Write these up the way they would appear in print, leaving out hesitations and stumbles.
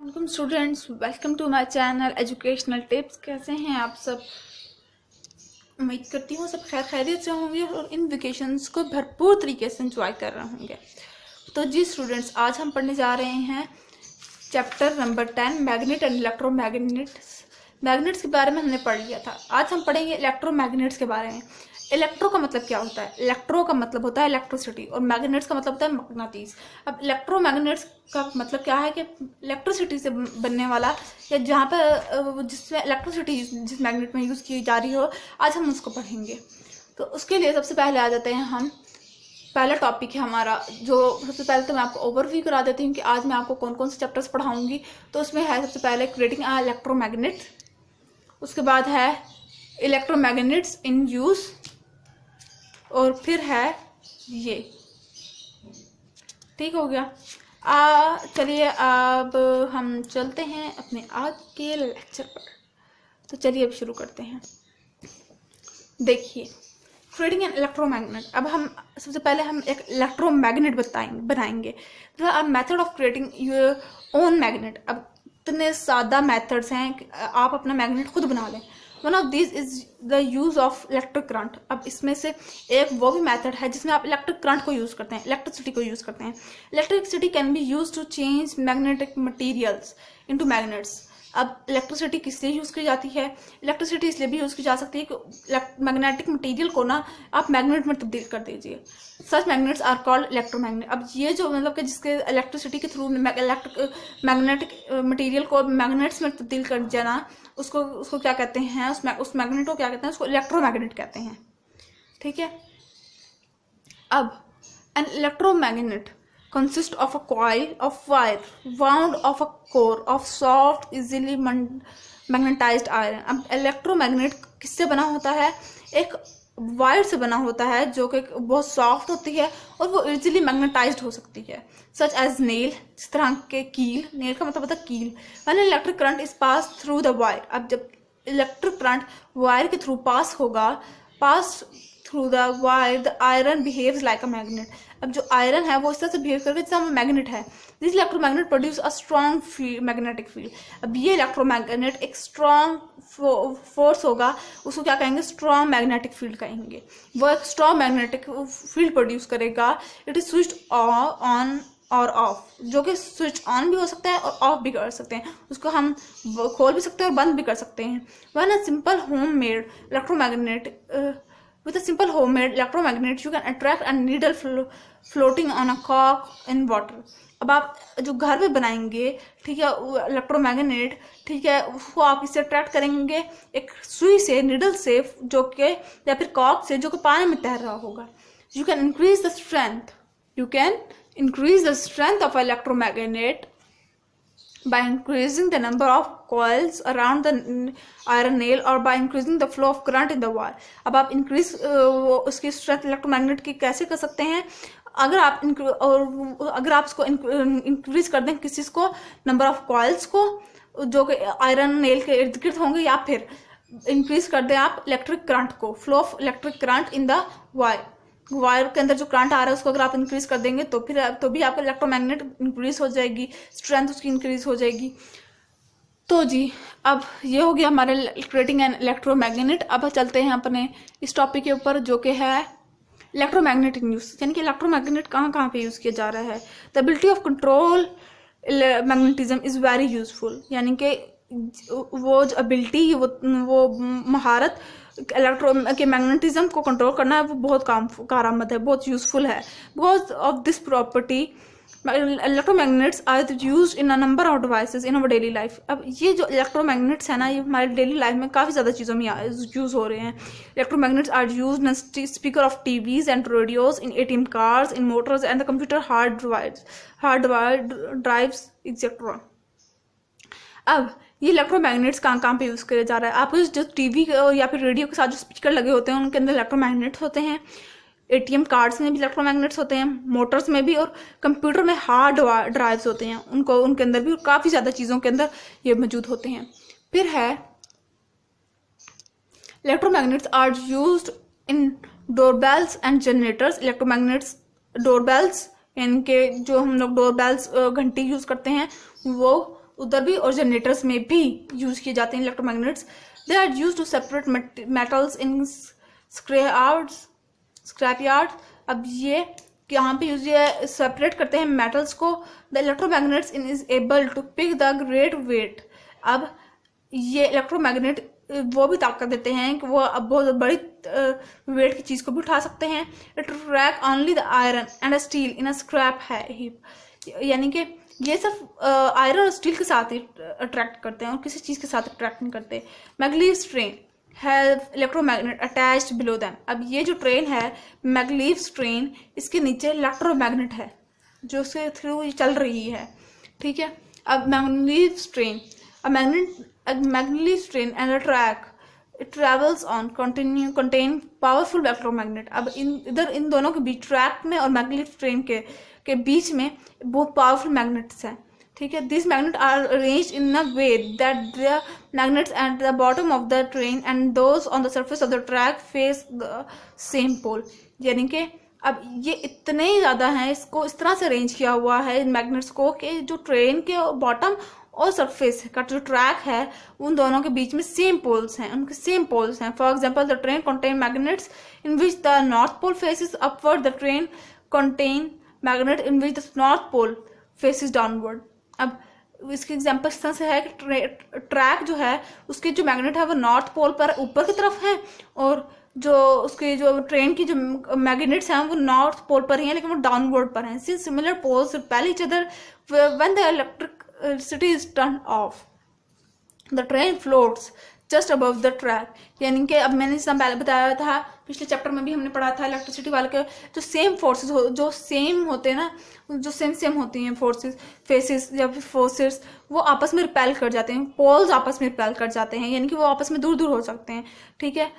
Welcome students, welcome to my channel educational tips. कैसे हैं आप सब? उम्मीद करती हूँ सब खैरियत से होंगे और इन वेकेशंस को भरपूर तरीके से एंजॉय कर रहे होंगे। तो जी स्टूडेंट्स, आज हम पढ़ने जा रहे हैं chapter number 10 magnet and electromagnets. Magnets के बारे में हमने पढ़ लिया था। आज हम पढ़ेंगे इलेक्ट्रोमैग्नेट्स के बारे में। इलेक्ट्रो का मतलब क्या होता है? इलेक्ट्रो का मतलब होता है इलेक्ट्रिसिटी और मैग्नेट्स का मतलब होता है मकनातीस। अब इलेक्ट्रोमैग्नेट्स का मतलब क्या है कि इलेक्ट्रिसिटी से बनने वाला या जहाँ पर जिसमें इलेक्ट्रिसिटी जिस मैग्नेट में यूज़ की जा रही हो, आज हम उसको पढ़ेंगे। तो उसके लिए सबसे पहले आ जाते हैं हम। पहला टॉपिक है हमारा, जो सबसे पहले तो मैं आपको ओवरव्यू करा देती हूँ कि आज मैं आपको कौन कौन से चैप्टर्स पढ़ाऊंगी। तो उसमें है सबसे पहले क्रिएटिंग अ इलेक्ट्रोमैग्नेट, उसके बाद है इलेक्ट्रोमैग्नेट्स इन यूज़, और फिर है ये। ठीक हो गया। चलिए अब हम चलते हैं अपने आज के लेक्चर पर। तो चलिए अब शुरू करते हैं। देखिए, क्रिएटिंग एन इलेक्ट्रोमैग्नेट। अब हम सबसे पहले हम एक इलेक्ट्रोमैग्नेट बनाएंगे। अब method of creating your own magnet. अब इतने सादा मेथड्स हैं कि आप अपना मैग्नेट खुद बना लें। One of this is the use of electric current. अब इसमें से एक वो भी मेथड है जिसमें आप इलेक्ट्रिक करंट को यूज़ करते हैं, इलेक्ट्रिसिटी को यूज़ करते हैं। Electricity can be use to change magnetic materials into magnets. अब इलेक्ट्रिसिटी किस लिए यूज़ की जाती है? इलेक्ट्रिसिटी इसलिए भी यूज़ की जा सकती है कि मैग्नेटिक मटेरियल को ना आप मैग्नेट में तब्दील कर दीजिए। सच मैग्नेट्स आर कॉल्ड इलेक्ट्रोमैग्नेट। अब ये जो मतलब कि जिसके इलेक्ट्रिसिटी के थ्रू मैग्नेटिक मटेरियल को मैग्नेट्स में तब्दील कर जाना, उसको क्या कहते हैं? उस मैग्नेट को क्या कहते हैं? उसको इलेक्ट्रोमैग्नेट कहते हैं। ठीक है। अब an electromagnet consist of a coil of wire wound of a core of soft easily magnetized iron। अब इलेक्ट्रोमैग्नेट किससे बना होता है? एक वायर से बना होता है जो कि बहुत सॉफ्ट होती है और वो इजीली मैग्नेटाइज्ड हो सकती है। सच एज नेल, जिस तरह के कील। नेल का मतलब होता है कील। When electric current is pass through the wire. अब जब इलेक्ट्रिक करंट वायर के through pass through the wire, the iron behaves like a magnet. अब जो आयरन है वो इस तरह से बिहेव करके जैसे मैग्नेट है। This electromagnet produce a strong magnetic field. अब ये इलेक्ट्रोमैग्नेट एक स्ट्रॉन्ग फोर्स होगा, उसको क्या कहेंगे? स्ट्रॉन्ग मैग्नेटिक फील्ड कहेंगे। वो एक स्ट्रॉन्ग मैग्नेटिक फील्ड प्रोड्यूस करेगा। इट इज स्विच्ड ऑन और ऑफ, जो कि स्विच ऑन भी हो सकता है और ऑफ भी कर सकते हैं। उसको हम खोल भी सकते हैं और बंद भी कर सकते हैं। One a simple homemade electromagnet With a simple homemade electromagnet, you can attract a needle floating on a cork in water। अब आप जो घर में बनाएंगे, ठीक है, इलेक्ट्रोमैग्नेट, ठीक है, वो आप इससे अट्रैक्ट करेंगे एक सुई से, नीडल से, जो कि या फिर कॉर्क से, जो कि पानी में तैर रहा होगा। You can increase the strength of electromagnet by increasing the number of coils around the iron nail or by increasing the flow of current in the wire। अब आप इंक्रीज उसकी स्ट्रेंथ इलेक्ट्रोमैग्नेट की कैसे कर सकते हैं? अगर आप इसको इंक्रीज कर दें, किस चीज़ को? नंबर ऑफ कॉइल्स को, जो कि आयरन नेल के इर्द गिर्द होंगे, या फिर इंक्रीज कर दें आप इलेक्ट्रिक करंट को, flow of electric current in the wire के अंदर जो करंट आ रहा है उसको अगर आप इंक्रीज कर देंगे तो भी आपका इलेक्ट्रोमैग्नेट इंक्रीज हो जाएगी, स्ट्रेंथ उसकी इंक्रीज हो जाएगी। तो जी, अब ये हो गया हमारे क्रिएटिंग एन इलेक्ट्रोमैग्नेट। अब चलते हैं अपने इस टॉपिक के ऊपर, जो कि है इलेक्ट्रोमैग्नेट इन यूज, यानी कि इलेक्ट्रोमैग्नेट कहाँ कहाँ पे यूज़ किया जा रहा है। The ability of control magnetism is very useful. यानी कि वो जो एबिलिटी, वो महारत के मैग्नेटिज्म को कंट्रोल करना है, वो बहुत कारआमद है, बहुत यूजफुल है। Because of this property electromagnets are used in a number of devices in our daily life. अब ये जो इलेक्ट्रोमैग्नेट्स है ना, ये हमारे डेली लाइफ में काफ़ी ज़्यादा चीज़ों में यूज़ हो रहे हैं। Electromagnets are used in speaker of TVs and radios, in ATM cars, in motors and the computer hard drives etcetera. अब ये इलेक्ट्रोमैग्नेट्स कहाँ पे यूज़ किया जा रहा है? आपको जो टीवी या फिर रेडियो के साथ जो स्पीकर लगे होते हैं उनके अंदर इलेक्ट्रोमैग्नेट्स होते हैं। ATM कार्ड्स में भी इलेक्ट्रोमैग्नेट्स होते हैं, मोटर्स में भी, और कंप्यूटर में हार्ड ड्राइव्स होते हैं, उनके अंदर भी, काफ़ी ज़्यादा चीज़ों के अंदर ये मौजूद होते हैं। फिर है electromagnets are used in doorbells and generators. Electromagnets doorbells, यानी कि जो हम लोग डोरबेल्स घंटी यूज़ करते हैं, वो उधर भी और जनरेटर्स में भी यूज़ किए जाते हैं electromagnets. They are use to separate metals in scrap yard. अब ये यहाँ पे यूज सेपरेट करते हैं मेटल्स को। The electromagnets in is able to pick the great weight. अब ये इलेक्ट्रोमैग्नेट वो भी ताकत देते हैं कि वो अब बहुत बड़ी वेट की चीज़ को भी उठा सकते हैं। It track only the iron and steel in a scrap heap. यानी कि ये सब आयरन और स्टील के साथ ही अट्रैक्ट करते हैं और किसी चीज़ के साथ अट्रैक्ट नहीं करते। Maglev train have electromagnet attached below them. अब ये जो ट्रेन है मैग्लीव ट्रेन, इसके नीचे इलेक्ट्रोमैग्नेट है जो उसके थ्रू ये चल रही है, ठीक है। अब मैग्लीव train a magnetic train and a track it travels on contain powerful electromagnet। अब इन दोनों के बीच, ट्रैक में और मैग्नेटिक ट्रेन के बीच में बहुत पावरफुल मैग्नेट्स हैं, ठीक है। This magnet are arranged in a way that the magnets at the bottom of the train and those on the surface of the track face the same pole. यानी कि अब ये इतने ही ज़्यादा हैं, इसको इस तरह से अरेंज किया हुआ है इन मैग्नेट्स को कि जो ट्रेन के बॉटम और सरफेस का जो ट्रैक है उन दोनों के बीच में सेम पोल्स हैं, उनके सेम पोल्स हैं। For example the train contain magnets in which the north pole faces upward, the train contain magnet in which the north pole faces downward. अब इसके एग्जांपल इस तरह से है कि ट्रैक जो है उसके जो मैग्नेट है वो नॉर्थ पोल पर ऊपर की तरफ है और जो उसके जो ट्रेन की जो मैग्नेट्स हैं वो नॉर्थ पोल पर ही हैं लेकिन वो डाउनवर्ड पर हैं। Since similar poles repel each other when the electricity is turn off, the train floats just above the track. यानी कि अब मैंने इससे पहले बताया था, पिछले चैप्टर में भी हमने पढ़ा था इलेक्ट्रिसिटी वाले के जो सेम फोर्सेस जो सेम होते हैं ना, जो सेम होती हैं फोर्सेस फेसेस या फिर फोर्सेस, वो आपस में रिपेल कर जाते हैं, पोल्स आपस में रिपेल कर जाते हैं, यानी कि वो आपस में दूर दूर हो सकते हैं, ठीक है।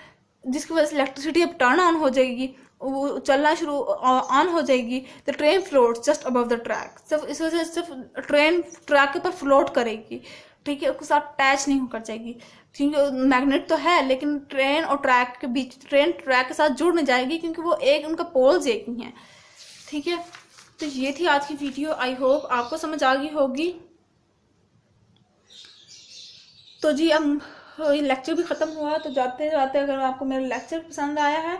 जिसकी वजह से इलेक्ट्रिसिटी अब टर्न ऑन हो जाएगी, वो चलना शुरू ऑन हो जाएगी। The train float just above the track. सिर्फ इस वजह से सिर्फ ट्रेन ट्रैक के ऊपर फ्लोट करेगी, ठीक है, उसके साथ अटैच नहीं होकर जाएगी, क्योंकि मैग्नेट तो है लेकिन ट्रेन और ट्रैक के बीच, ट्रेन ट्रैक के साथ जुड़ नहीं जाएगी क्योंकि वो एक उनका पोल्स एक ही हैं, ठीक है। तो ये थी आज की वीडियो, आई होप आपको समझ आ गई होगी। तो जी अब लेक्चर भी ख़त्म हुआ, तो जाते जाते अगर आपको मेरा लेक्चर पसंद आया है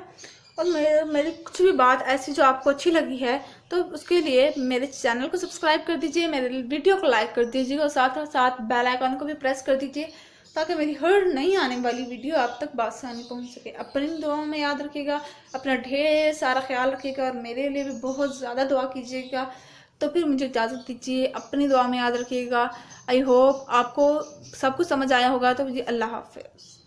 और मेरी कुछ भी बात ऐसी जो आपको अच्छी लगी है तो उसके लिए मेरे चैनल को सब्सक्राइब कर दीजिए, मेरे वीडियो को लाइक कर दीजिए और साथ साथ बेल आइकन को भी प्रेस कर दीजिए ताकि मेरी हर नई आने वाली वीडियो आप तक बासानी पहुंच सके। अपनी दुआओं में याद रखिएगा, अपना ढेर सारा ख्याल रखिएगा और मेरे लिए भी बहुत ज़्यादा दुआ कीजिएगा। तो फिर मुझे इजाज़त दीजिए, अपनी दुआ में याद रखिएगा। आई होप आपको सब कुछ समझ आया होगा। तो जी अल्लाह हाफ़िज़।